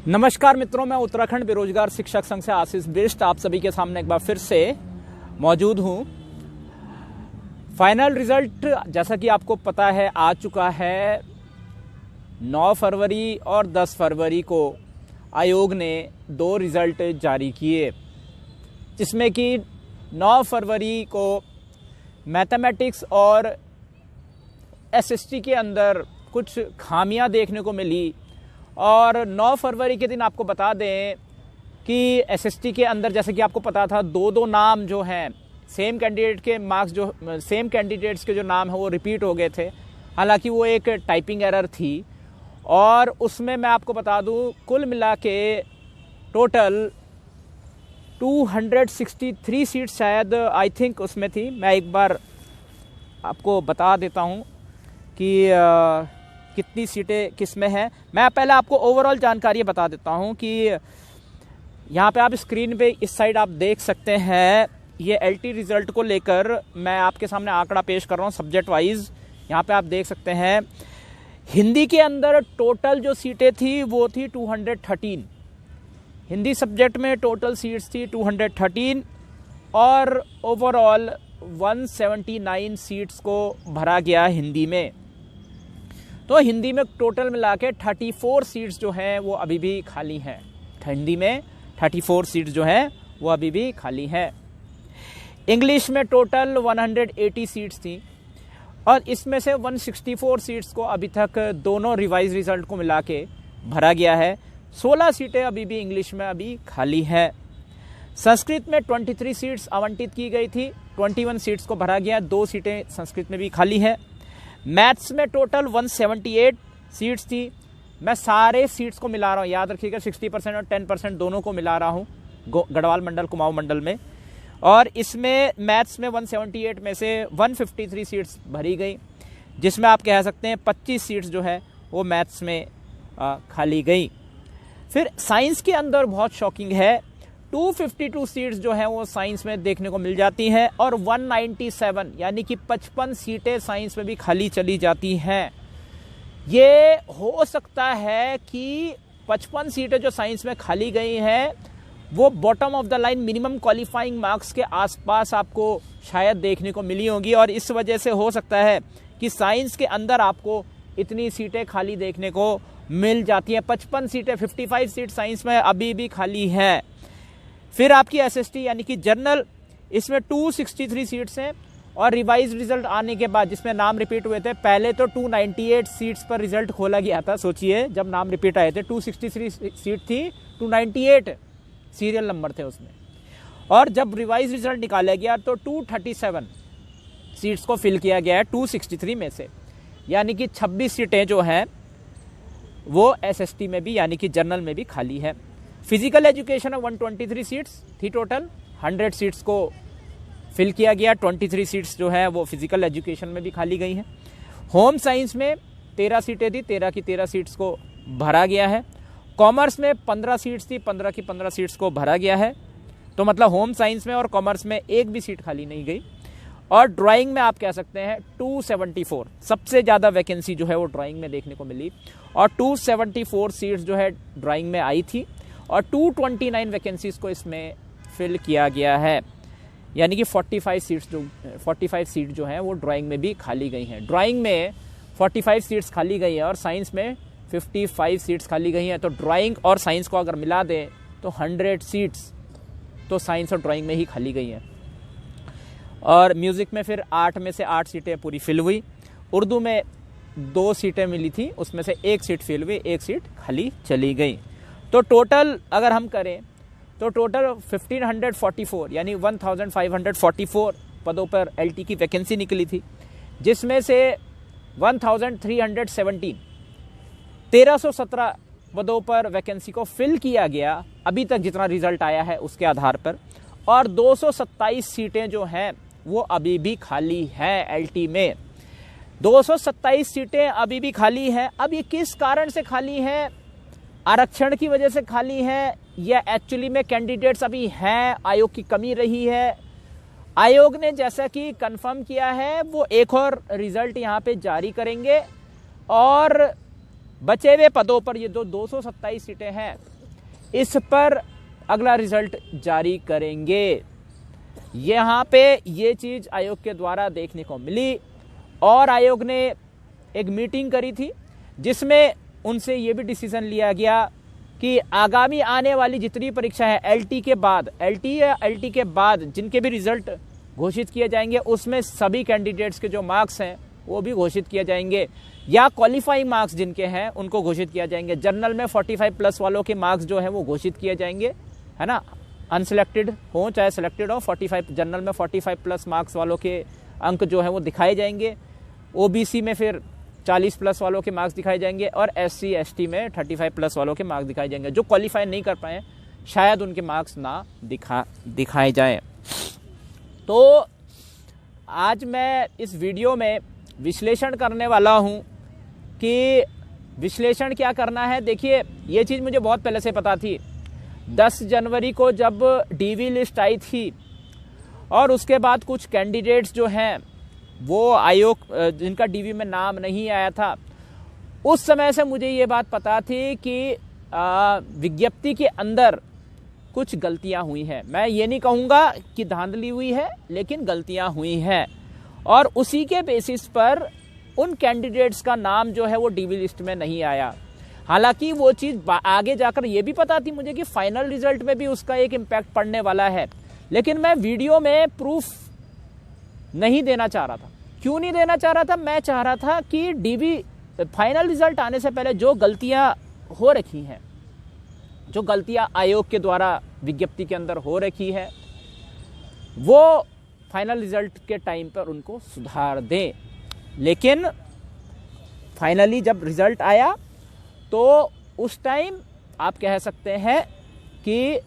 नमस्कार मित्रों, मैं उत्तराखंड बेरोजगार शिक्षक संघ से आशीष बिष्ट आप सभी के सामने एक बार फिर से मौजूद हूं। फाइनल रिजल्ट जैसा कि आपको पता है आ चुका है। 9 फरवरी और 10 फरवरी को आयोग ने 2 रिजल्ट जारी किए, जिसमें कि 9 फरवरी को मैथमेटिक्स और एसएसटी के अंदर कुछ खामियां देखने को मिली। और 9 फरवरी के दिन आपको बता दें कि एसएसटी के अंदर, जैसे कि आपको पता था, 2 नाम जो हैं सेम कैंडिडेट के मार्क्स, जो सेम कैंडिडेट्स के जो नाम है वो रिपीट हो गए थे। हालांकि वो एक टाइपिंग एरर थी। और उसमें मैं आपको बता दूं, कुल मिला के टोटल 263 सीट्स शायद आई थिंक उसमें थी। मैं एक बार आपको बता देता हूं कि कितनी सीटें किस में हैं। मैं पहले आपको ओवरऑल जानकारी बता देता हूं कि यहाँ पे आप स्क्रीन पे इस साइड आप देख सकते हैं। ये एलटी रिजल्ट को लेकर मैं आपके सामने आंकड़ा पेश कर रहा हूँ सब्जेक्ट वाइज। यहाँ पे आप देख सकते हैं हिंदी के अंदर टोटल जो सीटें थी वो थी 213। हिंदी सब्जेक्ट में टोटल सीट्स थी 213 और ओवरऑल 179 सीट्स को भरा गया हिंदी में। तो हिंदी में टोटल मिला के 34 सीट्स जो हैं वो अभी भी खाली हैं। हिंदी में 34 सीट्स जो हैं वो अभी भी खाली हैं। इंग्लिश में टोटल 180 सीट्स थी और इसमें से 164 सीट्स को अभी तक दोनों रिवाइज रिजल्ट को मिला के भरा गया है। 16 सीटें अभी भी इंग्लिश में अभी खाली हैं। संस्कृत में 23 सीट्स आवंटित की गई थी, 21 सीट्स को भरा गया, 2 सीटें संस्कृत में भी खाली हैं। मैथ्स में टोटल 178 सीट्स थी। मैं सारे सीट्स को मिला रहा हूँ, याद रखिएगा 60% और 10% दोनों को मिला रहा हूँ गढ़वाल मंडल कुमाऊं मंडल में। और इसमें मैथ्स में 178 में से 153 सीट्स भरी गई, जिसमें आप कह सकते हैं 25 सीट्स जो है वो मैथ्स में खाली गई। फिर साइंस के अंदर बहुत शॉकिंग है, 252 सीट्स जो हैं वो साइंस में देखने को मिल जाती हैं और 197 यानी कि 55 सीटें साइंस में भी खाली चली जाती हैं। ये हो सकता है कि 55 सीटें जो साइंस में खाली गई हैं वो bottom of the line minimum qualifying marks के आसपास आपको शायद देखने को मिली होंगी। और इस वजह से हो सकता है कि साइंस के अंदर आपको इतनी सीटें खाली देखने को मिल जाती हैं। 55 सीटें, 55 सीट साइंस में अभी भी खाली हैं। फिर आपकी एसएसटी यानी कि जनरल, इसमें 263 सीट्स हैं और रिवाइज रिजल्ट आने के बाद जिसमें नाम रिपीट हुए थे, पहले तो 298 सीट्स पर रिजल्ट खोला गया था। सोचिए, जब नाम रिपीट आए थे 263 सीट थी, 298 सीरियल नंबर थे उसमें। और जब रिवाइज रिजल्ट निकाला गया तो 237 सीट्स को फिल किया गया है 263 में से, यानी कि 26 सीटें जो हैं वो एसएसटी में भी यानी कि जनरल में भी खाली है। फिजिकल एजुकेशन में 123 सीट्स थी टोटल, 100 सीट्स को फिल किया गया, 23 सीट्स जो है वो फिजिकल एजुकेशन में भी खाली गई हैं। होम साइंस में 13 सीटें थी, 13 की 13 सीट्स को भरा गया है। कॉमर्स में 15 सीट्स थी, 15 की 15 सीट्स को भरा गया है। तो मतलब होम साइंस में और कॉमर्स में एक भी सीट खाली नहीं गई। और ड्राइंग में आप कह सकते हैं 274, सबसे ज़्यादा वैकेंसी जो है वो ड्राइंग में देखने को मिली और 274 सीट्स जो है ड्राइंग में आई थी और 229 वैकेंसीज को इसमें फिल किया गया है, यानी कि 45 सीट जो हैं वो ड्राइंग में भी खाली गई हैं। ड्राइंग में 45 सीट्स खाली गई हैं और साइंस में 55 सीट्स खाली गई हैं। तो ड्राइंग और साइंस को अगर मिला दें तो 100 सीट्स तो साइंस और ड्राइंग में ही खाली गई हैं। और म्यूज़िक में फिर 8 में से 8 सीटें पूरी फिल हुई। उर्दू में 2 सीटें मिली थी, उसमें से 1 सीट फिल हुई, 1 सीट खाली चली गई। तो टोटल अगर हम करें तो टोटल 1544 यानी 1544 पदों पर एलटी की वैकेंसी निकली थी, जिसमें से 1317 पदों पर वैकेंसी को फिल किया गया अभी तक जितना रिजल्ट आया है उसके आधार पर। और 227 सीटें जो हैं वो अभी भी खाली हैं एलटी में। 227 सीटें अभी भी खाली हैं। अब ये किस कारण से खाली हैं? आरक्षण की वजह से खाली है या एक्चुअली में कैंडिडेट्स अभी हैं, आयोग की कमी रही है? आयोग ने जैसा कि कंफर्म किया है वो एक और रिजल्ट यहाँ पे जारी करेंगे और बचे हुए पदों पर ये जो 227 सीटें हैं इस पर अगला रिजल्ट जारी करेंगे। यहाँ पे ये चीज आयोग के द्वारा देखने को मिली और आयोग ने एक मीटिंग करी थी जिसमें उनसे ये भी डिसीजन लिया गया कि आगामी आने वाली जितनी परीक्षा है एलटी के बाद, एलटी के बाद जिनके भी रिजल्ट घोषित किए जाएंगे उसमें सभी कैंडिडेट्स के जो मार्क्स हैं वो भी घोषित किए जाएंगे, या क्वालिफाइंग मार्क्स जिनके हैं उनको घोषित किया जाएंगे। जनरल में 45 प्लस वालों के मार्क्स जो है वो घोषित किए जाएंगे, है ना, अनसिलेक्टेड हो चाहे सिलेक्टेड हो, 45 जनरल में 45 प्लस मार्क्स वालों के अंक जो है वो दिखाए जाएंगे। ओबीसी में फिर 40 प्लस वालों के मार्क्स दिखाए जाएंगे और एससी एसटी में 35 प्लस वालों के मार्क्स दिखाए जाएंगे। जो क्वालिफाई नहीं कर पाए शायद उनके मार्क्स ना दिखाए जाएं। तो आज मैं इस वीडियो में विश्लेषण करने वाला हूं कि विश्लेषण क्या करना है। देखिए ये चीज़ मुझे बहुत पहले से पता थी। 10 जनवरी को जब डीवी लिस्ट आई थी और उसके बाद कुछ कैंडिडेट्स जो हैं वो आयोग जिनका डीवी में नाम नहीं आया था, उस समय से मुझे ये बात पता थी कि विज्ञप्ति के अंदर कुछ गलतियां हुई हैं। मैं ये नहीं कहूँगा कि धांधली हुई है, लेकिन गलतियां हुई हैं और उसी के बेसिस पर उन कैंडिडेट्स का नाम जो है वो डीवी लिस्ट में नहीं आया। हालांकि वो चीज़ आगे जाकर ये भी पता थी मुझे कि फाइनल रिजल्ट में भी उसका एक इम्पैक्ट पड़ने वाला है, लेकिन मैं वीडियो में प्रूफ नहीं देना चाह रहा था। क्यों नहीं देना चाह रहा था? मैं चाह रहा था कि डीवी फाइनल रिजल्ट आने से पहले जो गलतियां हो रखी हैं, जो गलतियां आयोग के द्वारा विज्ञप्ति के अंदर हो रखी है, वो फाइनल रिजल्ट के टाइम पर उनको सुधार दें। लेकिन फाइनली जब रिजल्ट आया तो उस टाइम आप कह सकते हैं कि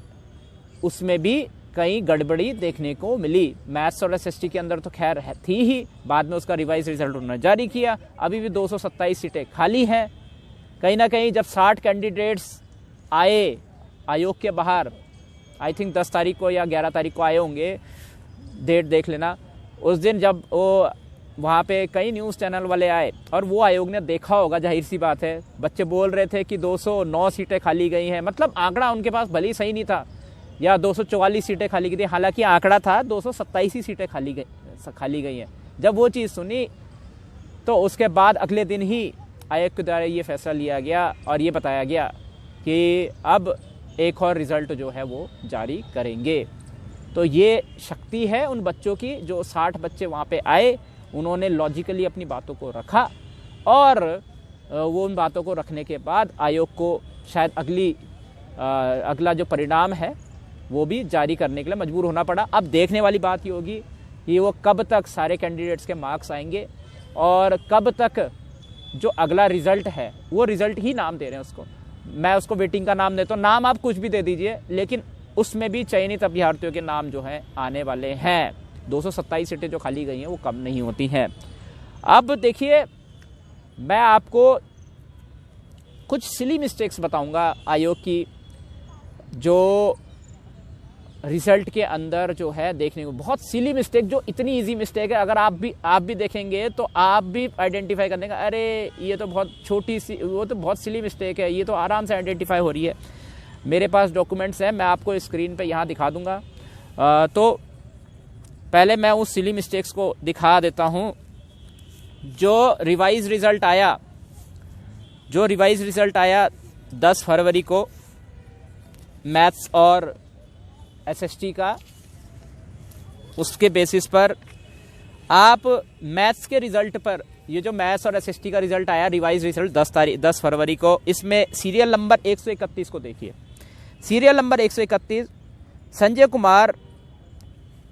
उसमें भी कई गड़बड़ी देखने को मिली। मैथ्स और एसएसटी के अंदर तो खैर थी ही, बाद में उसका रिवाइज रिजल्ट उन्होंने जारी किया। अभी भी 227 सीटें खाली हैं। कहीं ना कहीं जब 60 कैंडिडेट्स आए आयोग के बाहर, आई थिंक 10 तारीख को या 11 तारीख को आए होंगे, डेट देख लेना, उस दिन जब वो वहाँ पे कई न्यूज़ चैनल वाले आए और वो आयोग ने देखा होगा, जाहिर सी बात है, बच्चे बोल रहे थे कि 209 सीटें खाली गई हैं, मतलब आंकड़ा उनके पास भले ही सही नहीं था, या 244 सीटें खाली गई थी, हालांकि आंकड़ा था 227 ही सीटें खाली गई हैं। जब वो चीज़ सुनी तो उसके बाद अगले दिन ही आयोग के द्वारा ये फैसला लिया गया और ये बताया गया कि अब एक और रिज़ल्ट जो है वो जारी करेंगे। तो ये शक्ति है उन बच्चों की, जो 60 बच्चे वहाँ पे आए, उन्होंने लॉजिकली अपनी बातों को रखा और वो उन बातों को रखने के बाद आयोग को शायद अगला जो परिणाम है वो भी जारी करने के लिए मजबूर होना पड़ा। अब देखने वाली बात ये होगी कि वो कब तक सारे कैंडिडेट्स के मार्क्स आएंगे और कब तक जो अगला रिज़ल्ट है, वो रिज़ल्ट ही नाम दे रहे हैं उसको, मैं उसको वेटिंग का नाम देता हूँ, नाम आप कुछ भी दे दीजिए, लेकिन उसमें भी चयनित अभ्यर्थियों के नाम जो हैं आने वाले हैं। 227 सीटें जो खाली गई हैं वो कम नहीं होती हैं। अब देखिए मैं आपको कुछ सिली मिस्टेक्स बताऊंगा आयोग की, जो रिजल्ट के अंदर जो है देखने को बहुत सिली मिस्टेक, जो इतनी इजी मिस्टेक है, अगर आप भी देखेंगे तो आप भी आइडेंटिफाई करने का, अरे ये तो बहुत छोटी सी, वो तो बहुत सिली मिस्टेक है, ये तो आराम से आइडेंटिफाई हो रही है। मेरे पास डॉक्यूमेंट्स हैं, मैं आपको स्क्रीन पे यहाँ दिखा दूंगा। तो पहले मैं उस सिली मिस्टेक्स को दिखा देता हूँ। जो रिवाइज रिजल्ट आया 10 फरवरी को मैथ्स और एसएसटी का, उसके बेसिस पर आप मैथ्स के रिजल्ट पर, ये जो मैथ्स और एसएसटी का रिजल्ट आया रिवाइज रिजल्ट 10 फरवरी को, इसमें सीरियल नंबर 131 को देखिए। सीरियल नंबर 131 संजय कुमार,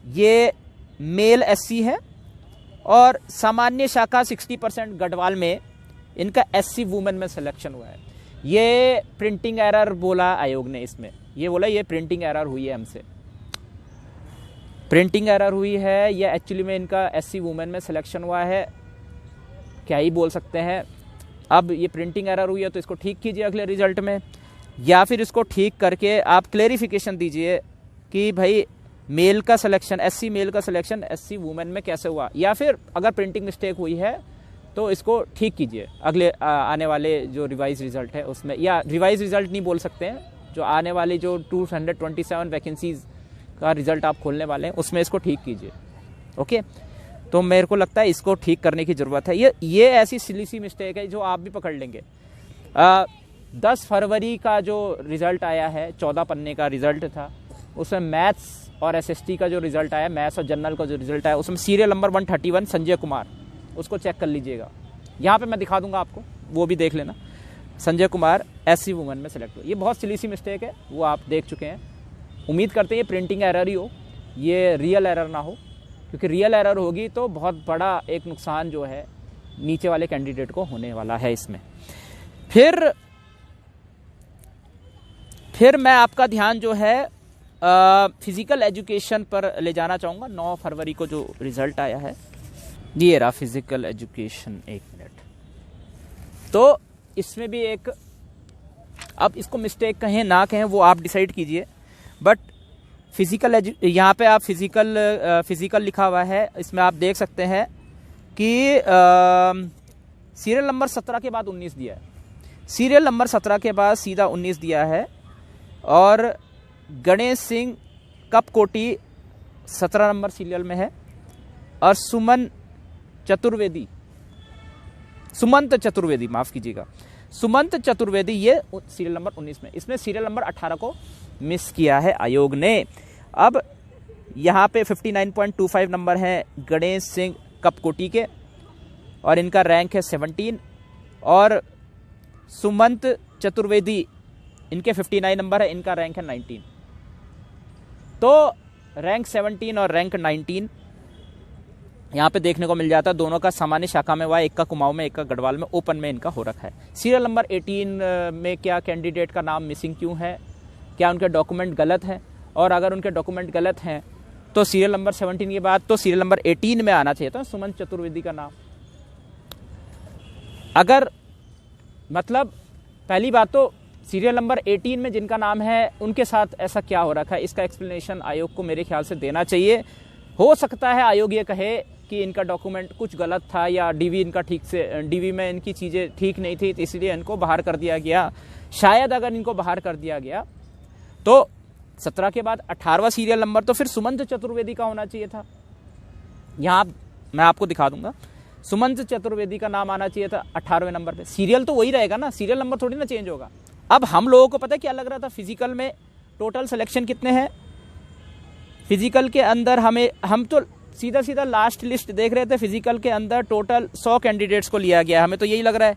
ये मेल एससी है और सामान्य शाखा 60% गढ़वाल में इनका एससी वुमेन में सिलेक्शन हुआ है। ये प्रिंटिंग एरर बोला आयोग ने, इसमें ये बोला ये प्रिंटिंग एरर हुई है, हमसे प्रिंटिंग एरर हुई है, ये एक्चुअली में इनका एससी वुमेन में सिलेक्शन हुआ है, क्या ही बोल सकते हैं। अब ये प्रिंटिंग एरर हुई है तो इसको ठीक कीजिए अगले रिजल्ट में, या फिर इसको ठीक करके आप क्लेरिफिकेशन दीजिए कि भाई मेल का सिलेक्शन, एससी मेल का सिलेक्शन एससी वुमेन में कैसे हुआ, या फिर अगर प्रिंटिंग मिस्टेक हुई है तो तो इसको ठीक कीजिए अगले आने वाले जो रिवाइज रिजल्ट है उसमें, या रिवाइज रिजल्ट नहीं बोल सकते हैं, जो आने वाली जो 227 वैकेंसीज का रिजल्ट आप खोलने वाले हैं उसमें इसको ठीक कीजिए। ओके, तो मेरे को लगता है इसको ठीक करने की ज़रूरत है। ये ऐसी सिली सी मिस्टेक है जो आप भी पकड़ लेंगे। 10 फरवरी का जो रिज़ल्ट आया है, 14 पन्ने का रिज़ल्ट था, उसमें मैथ्स और एसएसटी का जो रिज़ल्ट आया, मैथ्स और जनरल का जो रिज़ल्ट आया, उसमें सीरियल नंबर 131 संजय कुमार, उसको चेक कर लीजिएगा। यहाँ पे मैं दिखा दूंगा आपको, वो भी देख लेना। संजय कुमार SC वुमेन में सेलेक्ट हुआ। ये बहुत सिली सी मिस्टेक है, वो आप देख चुके हैं। उम्मीद करते हैं ये प्रिंटिंग एरर ही हो, ये रियल एरर ना हो, क्योंकि रियल एरर होगी तो बहुत बड़ा एक नुकसान जो है नीचे वाले कैंडिडेट को होने वाला है इसमें। फिर मैं आपका ध्यान जो है फिजिकल एजुकेशन पर ले जाना चाहूँगा। 9 फरवरी को जो रिजल्ट आया है, ये रहा फिजिकल एजुकेशन। 1 मिनट। तो इसमें भी एक, अब इसको मिस्टेक कहें ना कहें वो आप डिसाइड कीजिए, बट फिजिकल यहाँ पे आप फिजिकल लिखा हुआ है, इसमें आप देख सकते हैं कि सीरियल नंबर 17 के बाद 19 दिया है। सीरियल नंबर 17 के बाद सीधा 19 दिया है, और गणेश सिंह कपकोटी 17 नंबर सीरियल में है, और सुमंत चतुर्वेदी माफ कीजिएगा, सुमंत चतुर्वेदी ये सीरियल नंबर 19 में। इसमें सीरियल नंबर 18 को मिस किया है आयोग ने। अब यहाँ पे 59.25 नंबर है गणेश सिंह कपकोटी के, और इनका रैंक है 17, और सुमंत चतुर्वेदी इनके 59 नंबर है, इनका रैंक है 19। तो रैंक 17 और रैंक 19 यहाँ पे देखने को मिल जाता है। दोनों का सामान्य शाखा में हुआ, एक का कुमाऊं में, एक का गढ़वाल में, ओपन में इनका हो रखा है। सीरियल नंबर 18 में क्या कैंडिडेट का नाम मिसिंग क्यों है, क्या उनके डॉक्यूमेंट गलत हैं, और अगर उनके डॉक्यूमेंट गलत हैं तो सीरियल नंबर 17 के बाद तो सीरियल नंबर 18 में आना चाहिए था सुमंत चतुर्वेदी का नाम। अगर मतलब पहली बात तो सीरियल नंबर 18 में जिनका नाम है उनके साथ ऐसा क्या हो रखा है, इसका एक्सप्लेनेशन आयोग को मेरे ख्याल से देना चाहिए। हो सकता है आयोग ये कहे कि इनका डॉक्यूमेंट कुछ गलत था, या डीवी इनका ठीक से, डीवी में इनकी चीज़ें ठीक नहीं थी, तो इसलिए इनको बाहर कर दिया गया। शायद अगर इनको बाहर कर दिया गया तो 17 के बाद 18वां सीरियल नंबर तो फिर सुमंत चतुर्वेदी का होना चाहिए था। यहाँ मैं आपको दिखा दूंगा, सुमंत चतुर्वेदी का नाम आना चाहिए था 18वें नंबर पे। सीरियल तो वही रहेगा ना, सीरियल नंबर थोड़ी ना चेंज होगा। अब हम लोगों को पता है क्या लग रहा था, फिजिकल में टोटल सिलेक्शन कितने हैं। फिजिकल के अंदर हम तो सीधा सीधा लास्ट लिस्ट देख रहे थे, फिजिकल के अंदर टोटल 100 कैंडिडेट्स को लिया गया, हमें तो यही लग रहा है।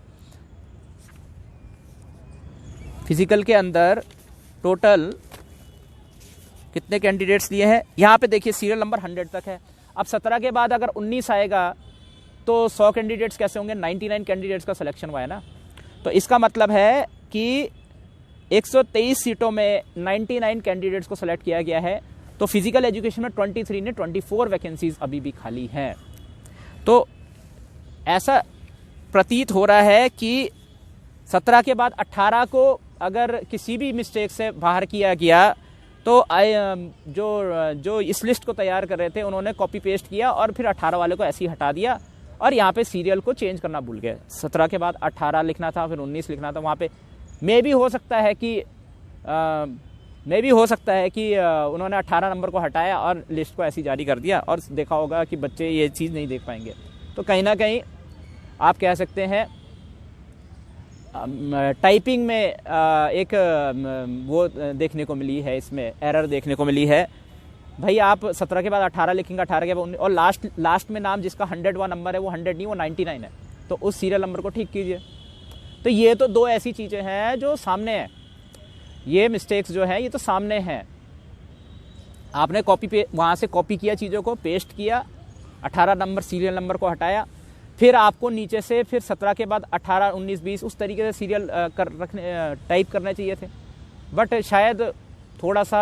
फिजिकल के अंदर टोटल कितने कैंडिडेट्स लिए हैं, यहाँ पे देखिए सीरियल नंबर 100 तक है। अब 17 के बाद अगर 19 आएगा तो 100 कैंडिडेट्स कैसे होंगे, 99 कैंडिडेट्स का सिलेक्शन हुआ है ना। तो इसका मतलब है कि 123 सीटों में 99 कैंडिडेट्स को सेलेक्ट किया गया है। तो फिजिकल एजुकेशन में 23 ने 24 वैकेंसीज अभी भी खाली हैं। तो ऐसा प्रतीत हो रहा है कि 17 के बाद 18 को अगर किसी भी मिस्टेक से बाहर किया गया तो जो इस लिस्ट को तैयार कर रहे थे उन्होंने कॉपी पेस्ट किया और फिर 18 वाले को ऐसे ही हटा दिया, और यहाँ पे सीरियल को चेंज करना भूल गए। 17 के बाद 18 लिखना था, फिर 19 लिखना था। वहाँ पे मे भी हो सकता है कि उन्होंने 18 नंबर को हटाया और लिस्ट को ऐसी जारी कर दिया, और देखा होगा कि बच्चे ये चीज़ नहीं देख पाएंगे। तो कहीं ना कहीं आप कह सकते हैं टाइपिंग में एक वो देखने को मिली है, इसमें एरर देखने को मिली है। भाई आप 17 के बाद 18 लिखेंगे, 18 के बाद 19, और लास्ट में नाम जिसका 100वां नंबर है वो 100 नहीं, वो 99 है, तो उस सीरियल नंबर को ठीक कीजिए। तो ये तो दो ऐसी चीज़ें हैं जो सामने हैं, ये मिस्टेक्स जो है ये तो सामने हैं। आपने वहाँ से कॉपी किया, चीज़ों को पेस्ट किया, 18 नंबर सीरियल नंबर को हटाया, फिर आपको नीचे से फिर 17 के बाद 18, 19, 20 उस तरीके से सीरियल टाइप करने चाहिए थे। बट शायद थोड़ा सा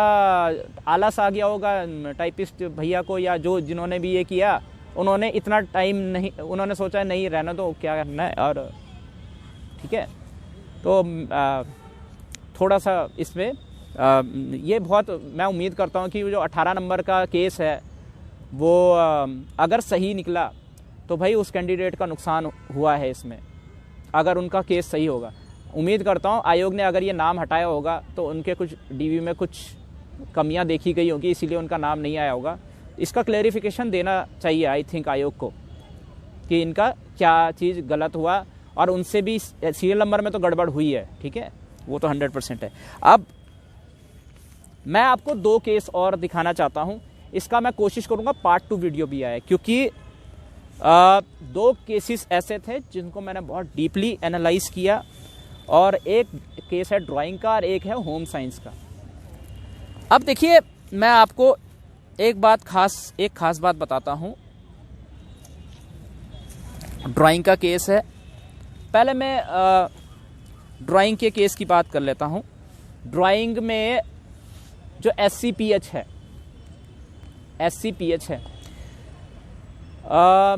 आलस आ गया होगा टाइपिस्ट भैया को, या जिन्होंने भी ये किया उन्होंने इतना टाइम नहीं, उन्होंने सोचा नहीं रहना तो क्या करना है, और ठीक है। तो थोड़ा सा इसमें ये बहुत, मैं उम्मीद करता हूँ कि जो 18 नंबर का केस है वो अगर सही निकला तो भाई उस कैंडिडेट का नुकसान हुआ है इसमें, अगर उनका केस सही होगा। उम्मीद करता हूँ आयोग ने अगर ये नाम हटाया होगा तो उनके कुछ डीवी में कुछ कमियां देखी गई होगी, इसीलिए उनका नाम नहीं आया होगा। इसका क्लेरिफिकेशन देना चाहिए आई थिंक आयोग को कि इनका क्या चीज़ गलत हुआ, और उनसे भी सीरियल नंबर में तो गड़बड़ हुई है, ठीक है, वो तो 100% है। अब मैं आपको 2 केस और दिखाना चाहता हूँ, इसका मैं कोशिश करूँगा पार्ट 2 वीडियो भी आए, क्योंकि 2 केसेस ऐसे थे जिनको मैंने बहुत डीपली एनालाइज किया, और एक केस है ड्राइंग का और एक है होम साइंस का। अब देखिए मैं आपको एक खास बात बताता हूँ। ड्राइंग का केस है, पहले मैं ड्राइंग के केस की बात कर लेता हूँ। ड्राइंग में जो SCPH है,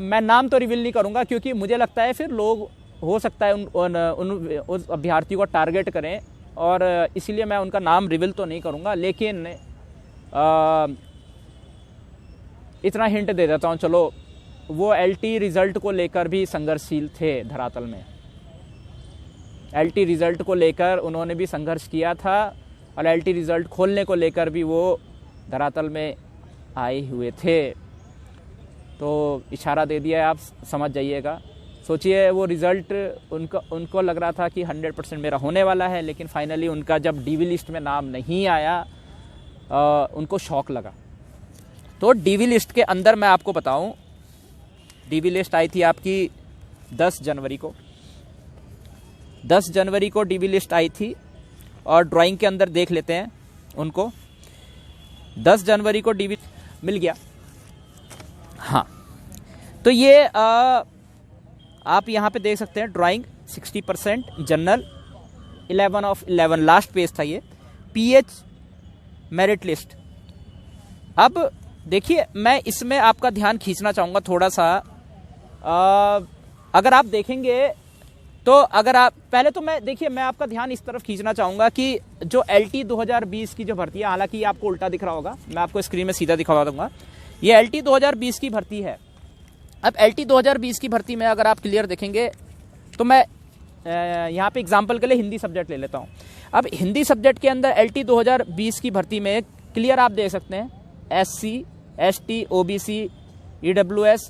मैं नाम तो रिवील नहीं करूँगा, क्योंकि मुझे लगता है फिर लोग हो सकता है उस अभ्यर्थी को टारगेट करें, और इसीलिए मैं उनका नाम रिवील तो नहीं करूँगा। लेकिन इतना हिंट दे देता हूँ, चलो, वो LT रिज़ल्ट को लेकर भी संघर्षशील थे धरातल में। LT रिज़ल्ट को लेकर उन्होंने भी संघर्ष किया था, और LT रिज़ल्ट खोलने को लेकर भी वो धरातल में आए हुए थे। तो इशारा दे दिया है, आप समझ जाइएगा। सोचिए वो रिज़ल्ट उनको लग रहा था कि 100% मेरा होने वाला है, लेकिन फाइनली उनका जब DV लिस्ट में नाम नहीं आया, उनको शॉक लगा। तो DV लिस्ट के अंदर मैं आपको बताऊं, DV लिस्ट आई थी आपकी 10 जनवरी को। 10 जनवरी को DV लिस्ट आई थी, और ड्राइंग के अंदर देख लेते हैं उनको। 10 जनवरी को DV मिल गया। हाँ, तो ये आप यहाँ पे देख सकते हैं, drawing 60%, general 11 of 11, last page था ये, PH मेरिट लिस्ट। अब देखिए मैं इसमें आपका ध्यान खींचना चाहूँगा थोड़ा सा। अगर आप देखेंगे तो अगर आप पहले तो मैं आपका ध्यान इस तरफ खींचना चाहूँगा कि जो LT 2020 की जो भर्ती है, हालांकि ये आपको उल्टा दिख रहा होगा, मैं आपको स्क्रीन में सीधा दिखवा दूंगा, ये LT 2020 की भर्ती है। अब LT 2020 की भर्ती में अगर आप क्लियर देखेंगे तो मैं यहाँ पे एग्जांपल के लिए हिंदी सब्जेक्ट ले लेता हूँ। अब हिंदी सब्जेक्ट के अंदर LT 2020 की भर्ती में क्लियर आप देख सकते हैं SC, ST, OBC, EWS,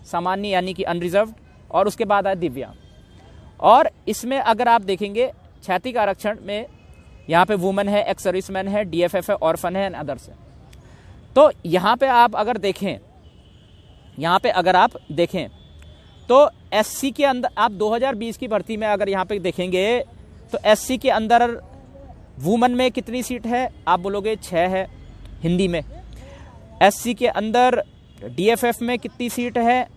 सामान्य यानी कि अनरिजर्व्ड, और उसके बाद आए दिव्यांग। और इसमें अगर आप देखेंगे क्षैतिज आरक्षण में यहाँ पे वुमेन है, एक्स सर्विसमैन है, DFF है, ऑर्फन है एंड अदर्स है। तो यहाँ पे आप अगर देखें तो SC के अंदर आप 2020 की भर्ती में अगर यहाँ पे देखेंगे तो SC के अंदर वुमेन में कितनी सीट है, आप बोलोगे 6 है हिंदी में। SC के अंदर DFF में कितनी सीट है,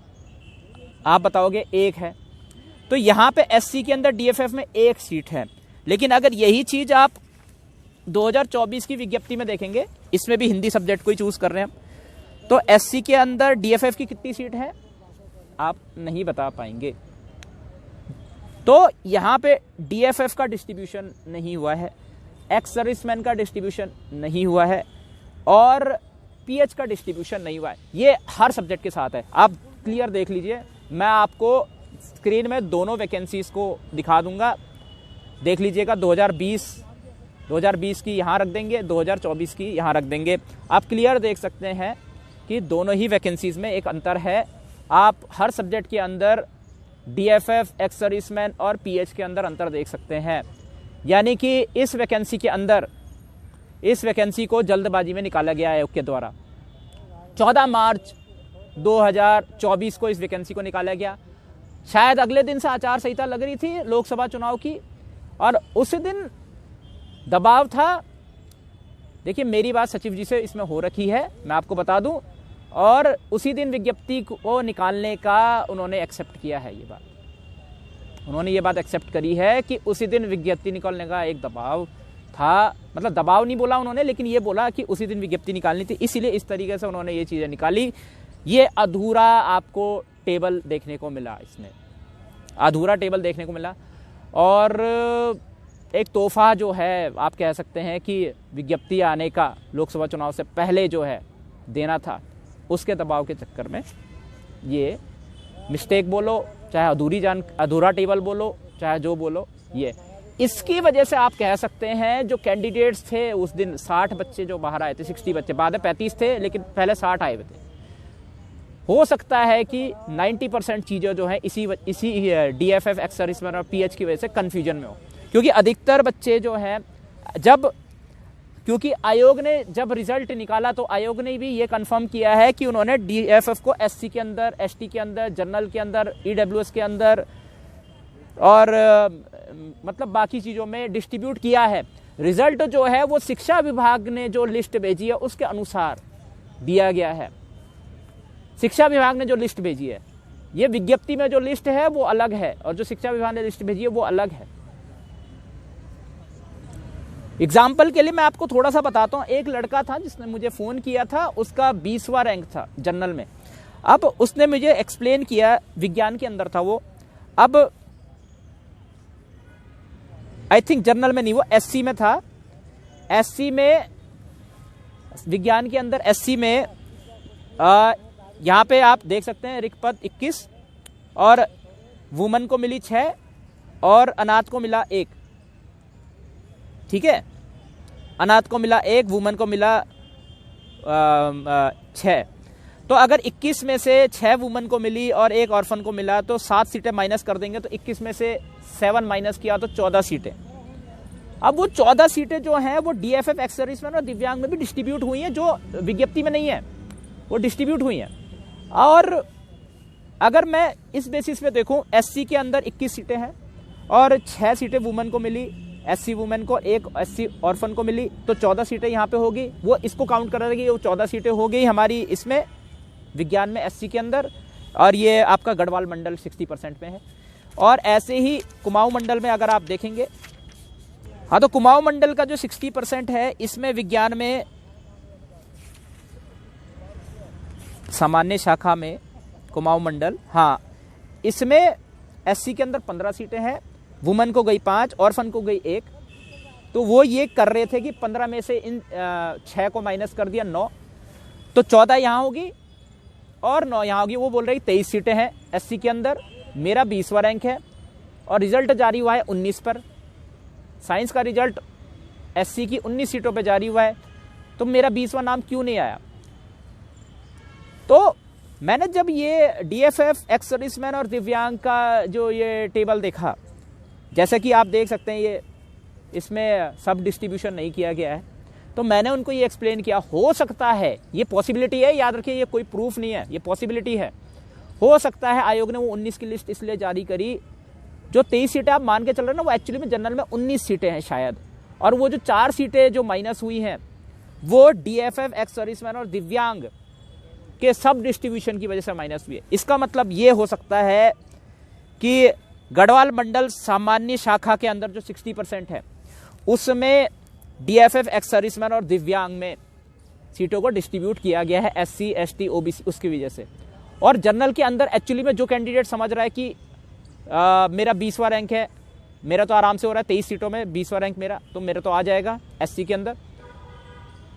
आप बताओगे 1 है। तो यहाँ पे SC के अंदर DFF में 1 सीट है। लेकिन अगर यही चीज़ आप 2024 की विज्ञप्ति में देखेंगे, इसमें भी हिंदी सब्जेक्ट को ही चूज कर रहे हैं, तो SC के अंदर DFF की कितनी सीट है आप नहीं बता पाएंगे। तो यहाँ पे DFF का डिस्ट्रीब्यूशन नहीं हुआ है, एक्स सर्विसमैन का डिस्ट्रीब्यूशन नहीं हुआ है, और PH का डिस्ट्रीब्यूशन नहीं हुआ है। ये हर सब्जेक्ट के साथ है, आप क्लियर देख लीजिए। मैं आपको स्क्रीन में दोनों वैकेंसीज को दिखा दूंगा, देख लीजिएगा। 2020 की यहाँ रख देंगे, 2024 की यहाँ रख देंगे। आप क्लियर देख सकते हैं कि दोनों ही वैकेंसीज में एक अंतर है। आप हर सब्जेक्ट के अंदर DFF, एक्स सर्विसमैन और PH के अंदर अंतर देख सकते हैं। यानी कि इस वैकेंसी के अंदर, इस वैकेंसी को जल्दबाजी में निकाला गया आयोग के द्वारा। 14 मार्च 2024 को इस वैकेंसी को निकाला गया। शायद अगले दिन से आचार संहिता लग रही थी लोकसभा चुनाव की, और उसी दिन दबाव था। देखिए मेरी बात सचिव जी से इसमें हो रखी है, मैं आपको बता दूं, और उसी दिन विज्ञप्ति को निकालने का उन्होंने एक्सेप्ट किया है। उन्होंने ये बात एक्सेप्ट करी है कि उसी दिन विज्ञप्ति निकालने का एक दबाव था। मतलब दबाव नहीं बोला उन्होंने, लेकिन ये बोला कि उसी दिन विज्ञप्ति निकालनी थी, इसीलिए इस तरीके से उन्होंने ये चीज़ें निकाली। ये अधूरा आपको टेबल देखने को मिला, इसमें अधूरा टेबल देखने को मिला। और एक तोहफा जो है आप कह सकते हैं कि विज्ञप्ति आने का लोकसभा चुनाव से पहले जो है देना था, उसके दबाव के चक्कर में ये मिस्टेक बोलो, चाहे अधूरा टेबल बोलो, चाहे जो बोलो, ये इसकी वजह से आप कह सकते हैं जो कैंडिडेट्स थे उस दिन 60 बच्चे जो बाहर आए थे, 60 बच्चे, बाद में 35 थे लेकिन पहले 60 आए हुए थे। हो सकता है कि 90% चीज़ें जो है इसी DFF एक्सर्विसमैन और PH की वजह से कन्फ्यूजन में हो, क्योंकि अधिकतर बच्चे जो हैं क्योंकि आयोग ने जब रिजल्ट निकाला तो आयोग ने भी ये कंफर्म किया है कि उन्होंने DFF को SC के अंदर, ST के अंदर, जनरल के अंदर, EWS के अंदर और मतलब बाकी चीज़ों में डिस्ट्रीब्यूट किया है। रिजल्ट जो है वो शिक्षा विभाग ने जो लिस्ट भेजी है उसके अनुसार दिया गया है। शिक्षा विभाग ने जो लिस्ट भेजी है, ये विज्ञप्ति में जो लिस्ट है वो अलग है और जो शिक्षा विभाग ने लिस्ट भेजी है वो अलग है। एग्जाम्पल के लिए मैं आपको थोड़ा सा बताता हूँ। एक लड़का था जिसने मुझे फ़ोन किया था, उसका 20वां रैंक था जनरल में। अब उसने मुझे एक्सप्लेन किया, विज्ञान के अंदर था वो, अब आई थिंक जनरल में नहीं, वो SC में था। SC में, विज्ञान के अंदर SC में यहाँ पे आप देख सकते हैं रिक्त पद 21 और वुमन को मिली 6 और अनाथ को मिला 1। ठीक है, अनाथ को मिला 1, वुमन को मिला 6। तो अगर 21 में से 6 वुमन को मिली और 1 ऑर्फन को मिला तो 7 सीटें माइनस कर देंगे, तो 21 में से 7 माइनस किया तो 14 सीटें। अब वो 14 सीटें जो हैं वो DFF एक्सर्विसमैन और दिव्यांग में भी डिस्ट्रीब्यूट हुई हैं, जो विज्ञप्ति में नहीं है, वो डिस्ट्रीब्यूट हुई हैं। और अगर मैं इस बेसिस पे देखूं, SC के अंदर 21 सीटें हैं और 6 सीटें वुमन को मिली, SC वुमेन को, 1 SC ऑर्फन को मिली, तो 14 सीटें यहाँ पे होगी। वो इसको काउंट कर देगी, वो 14 सीटें हो गई हमारी इसमें विज्ञान में SC के अंदर। और ये आपका गढ़वाल मंडल 60% में है। और ऐसे ही कुमाऊं मंडल में अगर आप देखेंगे, हाँ, तो कुमाऊं मंडल का जो 60% है, इसमें विज्ञान में सामान्य शाखा में कुमाऊं मंडल, हाँ, इसमें SC के अंदर 15 सीटें हैं, वुमन को गई 5, ऑर्फन को गई 1। तो वो ये कर रहे थे कि 15 में से इन 6 को माइनस कर दिया 9, तो 14 यहाँ होगी और 9 यहाँ होगी। वो बोल रहे 23 सीटें हैं SC के अंदर, मेरा 20वां रैंक है और रिजल्ट जारी हुआ है 19 पर। साइंस का रिजल्ट SC की 19 सीटों पर जारी हुआ है, तो मेरा 20वां नाम क्यों नहीं आया? तो मैंने जब ये DFF एक्सर्विसमैन और दिव्यांग का जो ये टेबल देखा, जैसे कि आप देख सकते हैं ये इसमें सब डिस्ट्रीब्यूशन नहीं किया गया है, तो मैंने उनको ये एक्सप्लेन किया। हो सकता है, ये पॉसिबिलिटी है, याद रखिए ये कोई प्रूफ नहीं है, ये पॉसिबिलिटी है। हो सकता है आयोग ने वो 19 की लिस्ट इसलिए जारी करी, जो 23 सीटें आप मान के चल रहे हैं ना, वो एक्चुअली में जनरल में 19 सीटें हैं शायद, और वो जो 4 सीटें जो माइनस हुई हैं वो DFF एक्सर्विसमैन और दिव्यांग के सब डिस्ट्रीब्यूशन की वजह से माइनस हुई है। इसका मतलब ये हो सकता है कि गढ़वाल मंडल सामान्य शाखा के अंदर जो 60% है, उसमें DFF एक्सर्विसमैन और दिव्यांग में सीटों को डिस्ट्रीब्यूट किया गया है SC ST OBC उसकी वजह से। और जनरल के अंदर एक्चुअली में जो कैंडिडेट समझ रहा है कि मेरा 20वां रैंक है, मेरा तो आराम से हो रहा है 23 सीटों में 20वां रैंक मेरा, तो मेरा तो आ जाएगा SC के अंदर,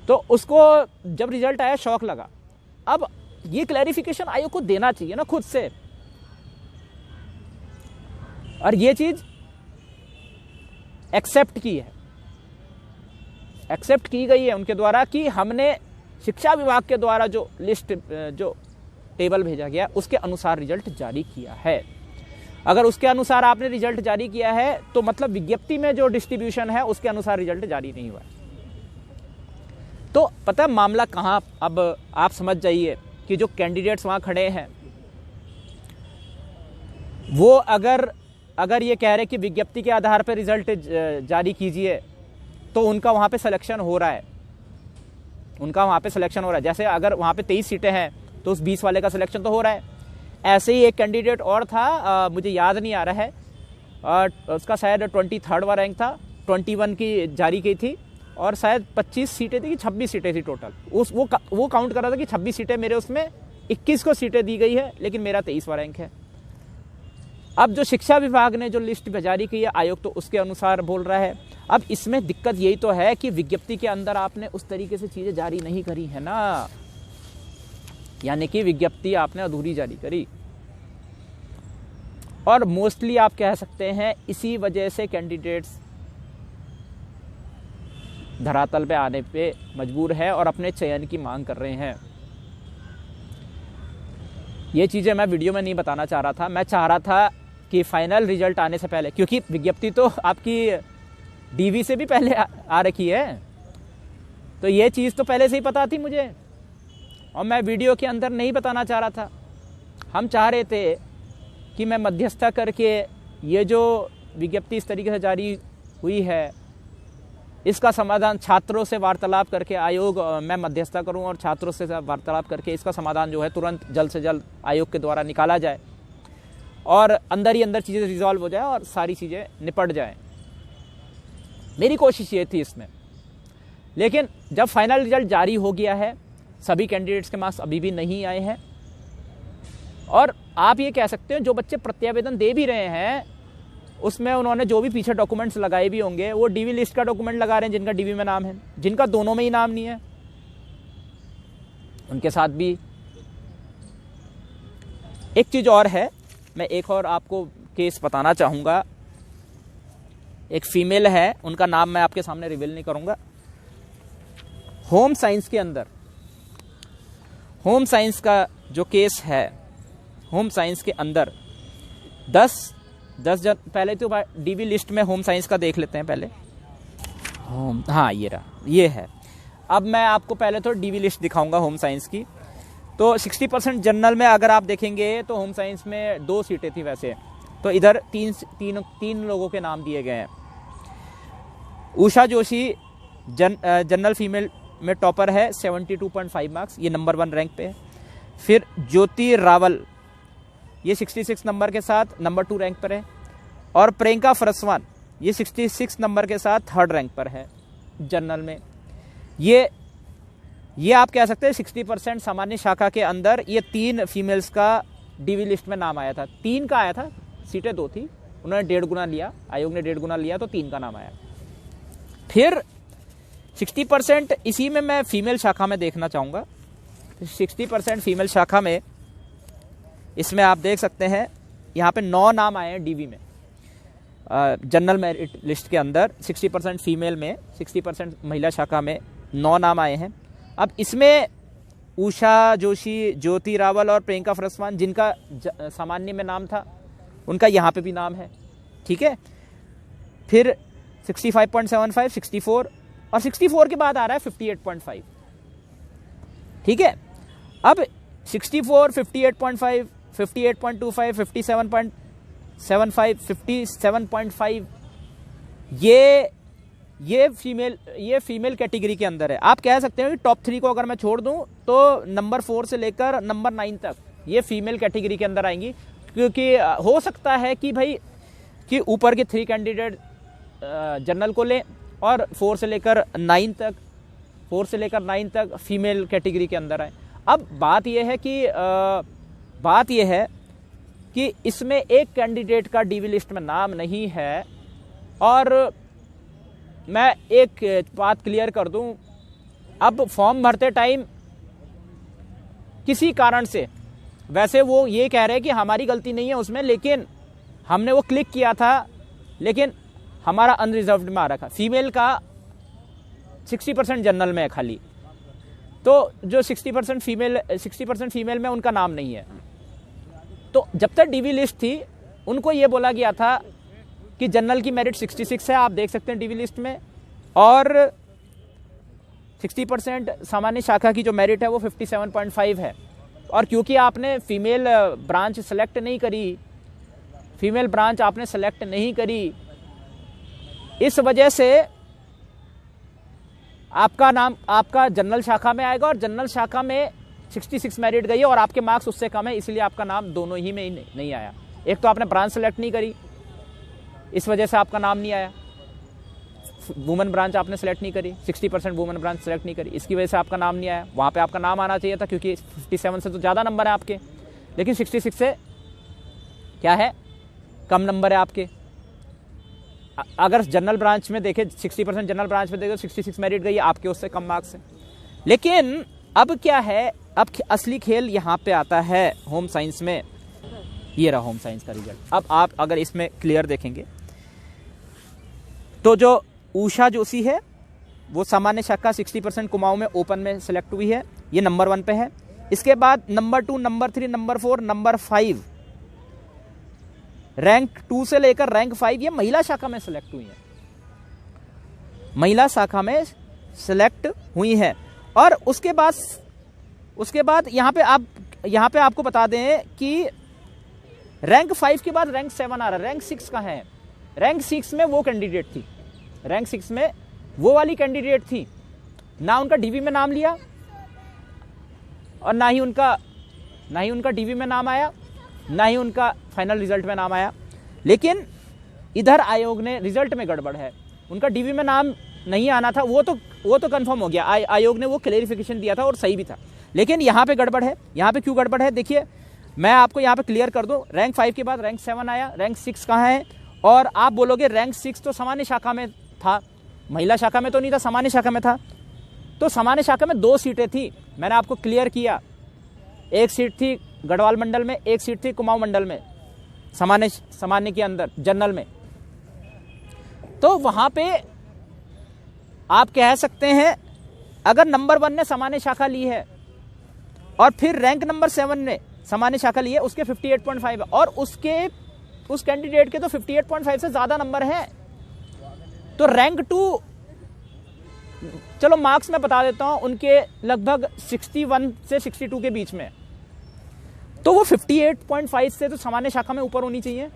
तो उसको जब रिजल्ट आया शौक लगा। अब ये क्लैरिफिकेशन आयोग को देना चाहिए ना खुद से, और ये चीज एक्सेप्ट की है, एक्सेप्ट की गई है उनके द्वारा कि हमने शिक्षा विभाग के द्वारा जो लिस्ट, जो टेबल भेजा गया उसके अनुसार रिजल्ट जारी किया है। अगर उसके अनुसार आपने रिजल्ट जारी किया है तो मतलब विज्ञप्ति में जो डिस्ट्रीब्यूशन है उसके अनुसार रिजल्ट जारी नहीं हुआ। तो पता है मामला कहां, अब आप समझ जाइए कि जो कैंडिडेट्स वहां खड़े हैं वो अगर ये कह रहे कि विज्ञप्ति के आधार पर रिजल्ट जारी कीजिए, तो उनका वहां पे सिलेक्शन हो रहा है, उनका वहां पे सिलेक्शन हो रहा है। जैसे अगर वहां पे 23 सीटें हैं तो उस 20 वाले का सिलेक्शन तो हो रहा है। ऐसे ही एक कैंडिडेट और था, मुझे याद नहीं आ रहा है, उसका शायद 23वां रैंक था, 21 की जारी की थी और शायद 25 सीटें थी कि 26 सीटें थी टोटल। वो काउंट कर रहा था कि 26 सीटें मेरे, उसमें 21 को सीटें दी गई है लेकिन मेरा 23वां रैंक है। अब जो शिक्षा विभाग ने जो लिस्ट जारी की है, आयोग तो उसके अनुसार बोल रहा है। अब इसमें दिक्कत यही तो है कि विज्ञप्ति के अंदर आपने उस तरीके से चीज़ें जारी नहीं करी है ना, यानी कि विज्ञप्ति आपने अधूरी जारी करी। और मोस्टली आप कह सकते हैं इसी वजह से कैंडिडेट्स धरातल पे आने पे मजबूर है और अपने चयन की मांग कर रहे हैं। ये चीज़ें मैं वीडियो में नहीं बताना चाह रहा था। मैं चाह रहा था कि फाइनल रिजल्ट आने से पहले, क्योंकि विज्ञप्ति तो आपकी डीवी से भी पहले आ रखी है, तो ये चीज़ तो पहले से ही पता थी मुझे और मैं वीडियो के अंदर नहीं बताना चाह रहा था। हम चाह रहे थे कि मैं मध्यस्थता करके ये जो विज्ञप्ति इस तरीके से जारी हुई है इसका समाधान छात्रों से वार्तालाप करके आयोग, मैं मध्यस्थता करूं और छात्रों से वार्तालाप करके इसका समाधान जो है तुरंत जल्द से जल्द आयोग के द्वारा निकाला जाए और अंदर ही अंदर चीज़ें रिजॉल्व हो जाए और सारी चीज़ें निपट जाएं। मेरी कोशिश ये थी इसमें। लेकिन जब फाइनल रिजल्ट जारी हो गया है, सभी कैंडिडेट्स के मार्क्स अभी भी नहीं आए हैं और आप ये कह सकते हैं जो बच्चे प्रत्यावेदन दे भी रहे हैं उसमें उन्होंने जो भी पीछे डॉक्यूमेंट्स लगाए भी होंगे वो डीवी लिस्ट का डॉक्यूमेंट लगा रहे हैं जिनका डीवी में नाम है, जिनका दोनों में ही नाम नहीं है उनके साथ भी। एक चीज़ और है, मैं एक और आपको केस बताना चाहूँगा। एक फीमेल है, उनका नाम मैं आपके सामने रिवील नहीं करूँगा। होम साइंस के अंदर, होम साइंस का जो केस है, होम साइंस के अंदर 10 पहले तो डीवी लिस्ट में होम साइंस का देख लेते हैं पहले। होम, हाँ ये रहा, ये है। अब मैं आपको पहले तो डीवी लिस्ट दिखाऊंगा होम साइंस की। तो 60% जनरल में अगर आप देखेंगे तो होम साइंस में 2 सीटें थी वैसे, तो इधर तीन लोगों के नाम दिए गए हैं। उषा जोशी जनरल फीमेल में टॉपर है, 72.5 मार्क्स, ये नंबर 1 रैंक पे है। फिर ज्योति रावल, ये 66 नंबर के साथ नंबर 2 रैंक पर है। और प्रियंका फरसवान, ये 66 नंबर के साथ 3rd रैंक पर है जनरल में। ये आप कह सकते हैं 60% सामान्य शाखा के अंदर ये 3 फीमेल्स का डीवी लिस्ट में नाम आया था। 3 का आया था, सीटें 2 थी, उन्होंने 1.5 गुना लिया, आयोग ने 1.5 गुना लिया तो 3 का नाम आया। फिर 60% इसी में मैं फीमेल शाखा में देखना चाहूँगा। 60% फीमेल शाखा में इसमें आप देख सकते हैं यहाँ पे 9 नाम आए हैं डीवी में, जनरल मेरिट लिस्ट के अंदर 60% फीमेल में, 60% महिला शाखा में 9 नाम आए हैं। अब इसमें उषा जोशी, ज्योति रावल और प्रियंका फरसवान जिनका सामान्य में नाम था उनका यहाँ पे भी नाम है, ठीक है। फिर 65.75, 64 और 64 के बाद आ रहा है 58.5, ठीक है। अब 64, 58.5, 58.25, 57.75, 57.5 ये फीमेल कैटेगरी के अंदर है। आप कह सकते हैं कि टॉप 3 को अगर मैं छोड़ दूं तो नंबर 4 से लेकर नंबर 9 तक ये फीमेल कैटेगरी के अंदर आएंगी, क्योंकि हो सकता है कि भाई कि ऊपर के 3 कैंडिडेट जनरल को लें और 4 से लेकर 9 तक फीमेल कैटेगरी के अंदर आए। अब बात यह है कि इसमें एक कैंडिडेट का डीवी लिस्ट में नाम नहीं है। और मैं एक बात क्लियर कर दूं, अब फॉर्म भरते टाइम किसी कारण से, वैसे वो ये कह रहे हैं कि हमारी गलती नहीं है उसमें, लेकिन हमने वो क्लिक किया था लेकिन हमारा अनरिजर्व्ड में आ रखा। फीमेल का 60% जनरल में है खाली, तो जो 60% फीमेल में उनका नाम नहीं है। तो जब तक डीवी लिस्ट थी उनको ये बोला गया था कि जनरल की मेरिट 66 है, आप देख सकते हैं डीवी लिस्ट में, और 60% सामान्य शाखा की जो मेरिट है वो 57.5 है। और क्योंकि आपने फीमेल ब्रांच सेलेक्ट नहीं करी, इस वजह से आपका नाम आपका जनरल शाखा में आएगा और जनरल शाखा में 66 मेरिट गई है और आपके मार्क्स उससे कम है, इसलिए आपका नाम दोनों ही में नहीं आया। एक तो आपने ब्रांच सेलेक्ट नहीं करी, इस वजह से आपका नाम नहीं आया। वुमेन ब्रांच आपने सेलेक्ट नहीं करी, 60% वुमेन ब्रांच सेलेक्ट नहीं करी, इसकी वजह से आपका नाम नहीं आया। वहाँ पे आपका नाम आना चाहिए था क्योंकि 57 से तो ज़्यादा नंबर है आपके, लेकिन 66 से क्या है, कम नंबर है आपके। अगर जनरल ब्रांच में देखें, 60% जनरल ब्रांच में देखें, 66 मेरिट गई, आपके उससे कम मार्क्स हैं। लेकिन अब क्या है, अब असली खेल यहाँ पे आता है होम साइंस में। ये रहा होम साइंस का रिजल्ट। अब आप अगर इसमें क्लियर देखेंगे तो जो उषा जोशी है वो सामान्य शाखा 60% कुमाऊं में ओपन में सिलेक्ट हुई है, ये नंबर 1 पे है। इसके बाद number 2, number 3, number 4, number 5, rank 2 से लेकर रैंक 5 ये महिला शाखा में सिलेक्ट हुई है, महिला शाखा में सिलेक्ट हुई है। और उसके बाद यहां पे आपको बता दें कि रैंक 5 के बाद रैंक 7 आ रहा है। रैंक 6 कहां है? रैंक 6 में वो कैंडिडेट थी, रैंक 6 में वो वाली कैंडिडेट थी, ना उनका डीवी में नाम लिया और ना ही उनका डीवी में नाम आया, ना ही उनका फाइनल रिजल्ट में नाम आया। लेकिन इधर आयोग ने रिजल्ट में गड़बड़ है, उनका डीवी में नाम नहीं आना था, वो तो कंफर्म हो गया, आयोग ने वो क्लेरिफिकेशन दिया था और सही भी था। लेकिन यहाँ पे गड़बड़ है। यहाँ पे क्यों गड़बड़ है देखिए, मैं आपको यहाँ पे क्लियर कर दूं। रैंक 5 के बाद रैंक 7 आया, रैंक 6 कहाँ है? और आप बोलोगे रैंक 6 तो सामान्य शाखा में था, महिला शाखा में तो नहीं था, सामान्य शाखा में था। तो सामान्य शाखा में 2 सीटें थी, मैंने आपको क्लियर किया। एक सीट थी गढ़वाल मंडल में, एक सीट थी कुमाऊं मंडल में, सामान्य के अंदर जनरल में। तो वहां पे आप कह सकते हैं अगर नंबर 1 ने सामान्य शाखा ली है और फिर रैंक नंबर 7 ने सामान्य शाखा ली है, उसके 58.5 है और उस कैंडिडेट के तो 58.5 से ज्यादा नंबर है। तो रैंक 2, चलो मार्क्स मैं बता देता हूं, उनके लगभग 61 से 62 के बीच में, तो वो 58.5 से तो सामान्य शाखा में ऊपर होनी चाहिए,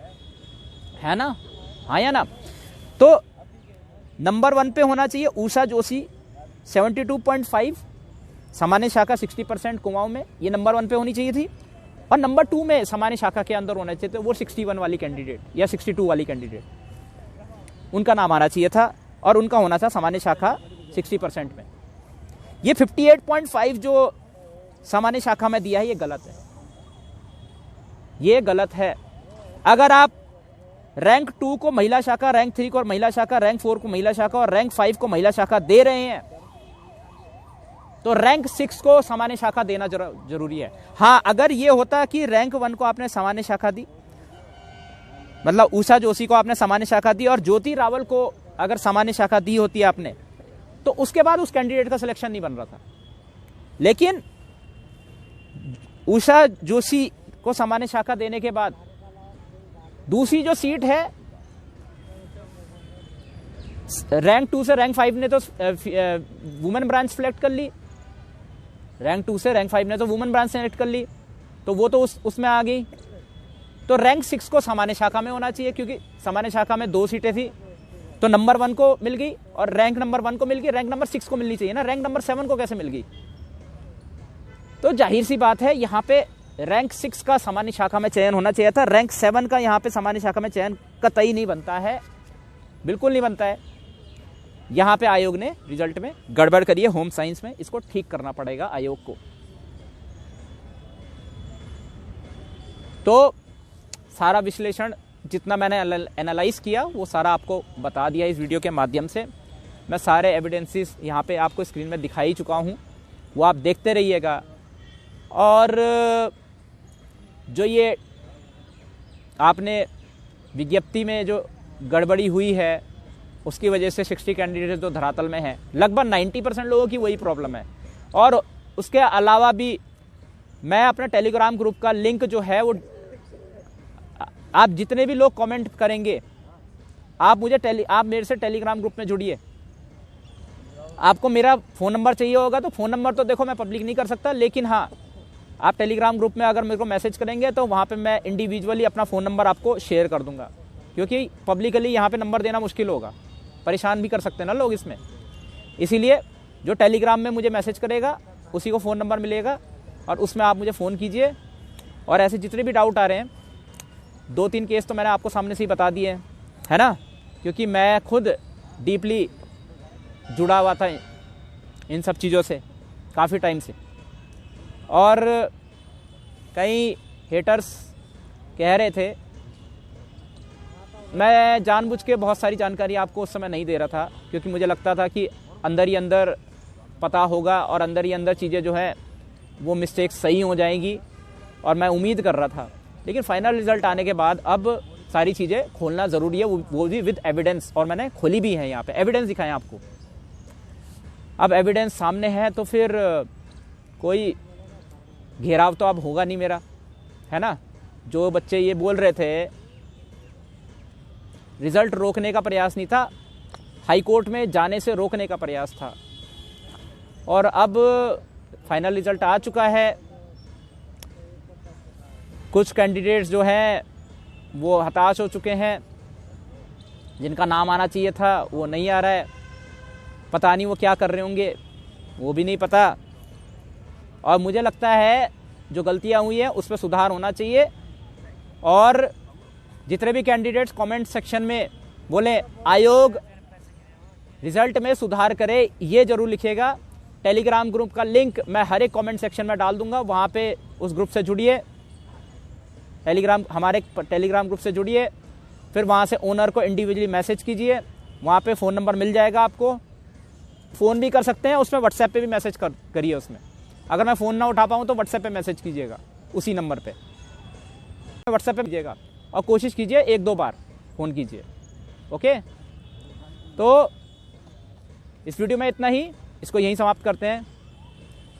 है ना? हाँ या ना? तो नंबर 1 पे होना चाहिए उषा जोशी 72.5, सामान्य शाखा 60% कुमाऊं में, ये नंबर 1 पे होनी चाहिए थी। और नंबर 2 में सामान्य शाखा के अंदर होना चाहिए, तो वो 61 वाली कैंडिडेट या 62 वाली कैंडिडेट, उनका नाम आना चाहिए था और उनका होना था सामान्य शाखा 60% में। ये 58.5 जो सामान्य शाखा में दिया है, ये गलत है, ये गलत है। अगर आप रैंक 2 को महिला शाखा, रैंक 3 को महिला शाखा, रैंक 4 को महिला शाखा और रैंक 5 को महिला शाखा दे रहे हैं, तो रैंक 6 को सामान्य शाखा देना जरूरी है। हाँ, अगर ये होता कि रैंक 1 को आपने सामान्य शाखा दी, मतलब उषा जोशी को आपने सामान्य शाखा दी और ज्योति रावल को अगर सामान्य शाखा दी होती आपने, तो उसके बाद उस कैंडिडेट का सिलेक्शन नहीं बन रहा था। लेकिन उषा जोशी को सामान्य शाखा देने के बाद दूसरी जो सीट है, रैंक 2 से रैंक 5 ने तो वुमेन ब्रांच सेलेक्ट कर ली, रैंक 2 से रैंक 5 ने तो वुमेन ब्रांच सेलेक्ट कर ली, तो वो तो उसमें आ गई। तो रैंक 6 को सामान्य शाखा में होना चाहिए, क्योंकि सामान्य शाखा में 2 सीटें थी, तो नंबर 1 को मिल गई और रैंक नंबर 1 को मिल गई, रैंक नंबर 6 को मिलनी चाहिए ना, रैंक नंबर 7 को कैसे मिल गई? तो जाहिर सी बात है यहाँ पे रैंक 6 का सामान्य शाखा में चयन होना चाहिए था। रैंक 7 का यहाँ पे सामान्य शाखा में चयन कतई नहीं बनता है, बिल्कुल नहीं बनता है। यहाँ पे आयोग ने रिजल्ट में गड़बड़ करी है, होम साइंस में, इसको ठीक करना पड़ेगा आयोग को। तो सारा विश्लेषण जितना मैंने एनालाइज किया वो सारा आपको बता दिया इस वीडियो के माध्यम से। मैं सारे एविडेंसेस यहाँ पे आपको स्क्रीन में दिखा ही चुका हूँ, वो आप देखते रहिएगा। और जो ये आपने विज्ञप्ति में जो गड़बड़ी हुई है उसकी वजह से 60 कैंडिडेट जो धरातल में हैं, लगभग 90% लोगों की वही प्रॉब्लम है। और उसके अलावा भी मैं अपने टेलीग्राम ग्रुप का लिंक जो है वो, आप जितने भी लोग कमेंट करेंगे, आप मेरे से टेलीग्राम ग्रुप में जुड़िए। आपको मेरा फ़ोन नंबर चाहिए होगा तो फ़ोन नंबर तो देखो मैं पब्लिक नहीं कर सकता, लेकिन हाँ, आप टेलीग्राम ग्रुप में अगर मेरे को मैसेज करेंगे तो वहाँ पे मैं इंडिविजुअली अपना फ़ोन नंबर आपको शेयर कर दूंगा, क्योंकि पब्लिकली यहाँ पे नंबर देना मुश्किल होगा, परेशान भी कर सकते हैं ना लोग इसमें। इसीलिए जो टेलीग्राम में मुझे मैसेज करेगा उसी को फ़ोन नंबर मिलेगा और उसमें आप मुझे फ़ोन कीजिए। और ऐसे जितने भी डाउट आ रहे हैं, 2-3 केस तो मैंने आपको सामने से ही बता दिए हैं, है ना, क्योंकि मैं खुद डीपली जुड़ा हुआ था इन सब चीज़ों से काफ़ी टाइम से। और कई हेटर्स कह रहे थे, मैं जानबूझ के बहुत सारी जानकारी आपको उस समय नहीं दे रहा था, क्योंकि मुझे लगता था कि अंदर ही अंदर पता होगा और अंदर ही अंदर चीज़ें जो है वो मिस्टेक्स सही हो जाएंगी, और मैं उम्मीद कर रहा था। लेकिन फाइनल रिजल्ट आने के बाद अब सारी चीज़ें खोलना ज़रूरी है, वो भी विद एविडेंस, और मैंने खोली भी है। यहाँ पे एविडेंस दिखाएं आपको। अब एविडेंस सामने है तो फिर कोई घेराव तो अब होगा नहीं मेरा, है ना। जो बच्चे ये बोल रहे थे, रिजल्ट रोकने का प्रयास नहीं था, हाई कोर्ट में जाने से रोकने का प्रयास था। और अब फाइनल रिजल्ट आ चुका है। कुछ कैंडिडेट्स जो हैं वो हताश हो चुके हैं, जिनका नाम आना चाहिए था वो नहीं आ रहा है। पता नहीं वो क्या कर रहे होंगे, वो भी नहीं पता। और मुझे लगता है जो गलतियां हुई हैं उस पर सुधार होना चाहिए। और जितने भी कैंडिडेट्स कमेंट सेक्शन में बोले आयोग रिजल्ट में सुधार करे, ये जरूर लिखिएगा। टेलीग्राम ग्रुप का लिंक मैं हर एक कमेंट सेक्शन में डाल दूंगा, वहाँ पे उस ग्रुप से जुड़िए। हमारे टेलीग्राम ग्रुप से जुड़िए, फिर वहाँ से ओनर को इंडिविजुअली मैसेज कीजिए, वहाँ पे फ़ोन नंबर मिल जाएगा आपको। फ़ोन भी कर सकते हैं उसमें, व्हाट्सएप पे भी मैसेज करिए उसमें। अगर मैं फ़ोन ना उठा पाऊँ तो व्हाट्सएप पे मैसेज कीजिएगा, उसी नंबर पे व्हाट्सएप पे कीजिएगा। और कोशिश कीजिए 1-2 बार फ़ोन कीजिए, ओके। तो इस वीडियो में इतना ही, इसको यहीं समाप्त करते हैं।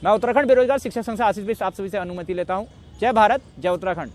मैं उत्तराखंड बेरोजगार शिक्षक संघ से आशीष भाई आप सभी से अनुमति लेता हूँ। जय भारत, जय उत्तराखंड।